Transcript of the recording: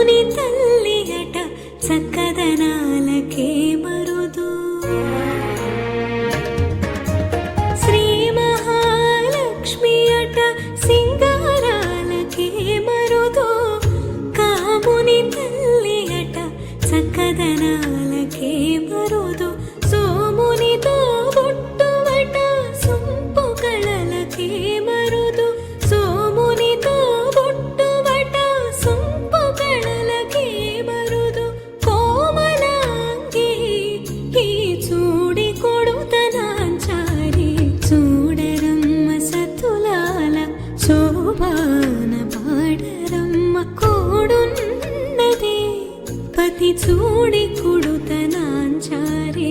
కాముని తల్లియట చక్కదనాలకే మరుదు. శ్రీ మహాలక్ష్మి అట సింగారాలకే మరుదు. కాముని తల్లియట చక్కదనాలకే మరుదు. సోమునితో బొట్టువట సొంపు కళలకే మరుదు. సోమునితో బొట్టువట సొంపు కళలకే మరుదు. కోమలాంగి ఈ చూడి కొడుతనాంచారి చూడరమ్మ సతులాల శోభాన పాడరమ్మ కోడున్నది పతి చూడి కొడుతనాంచారి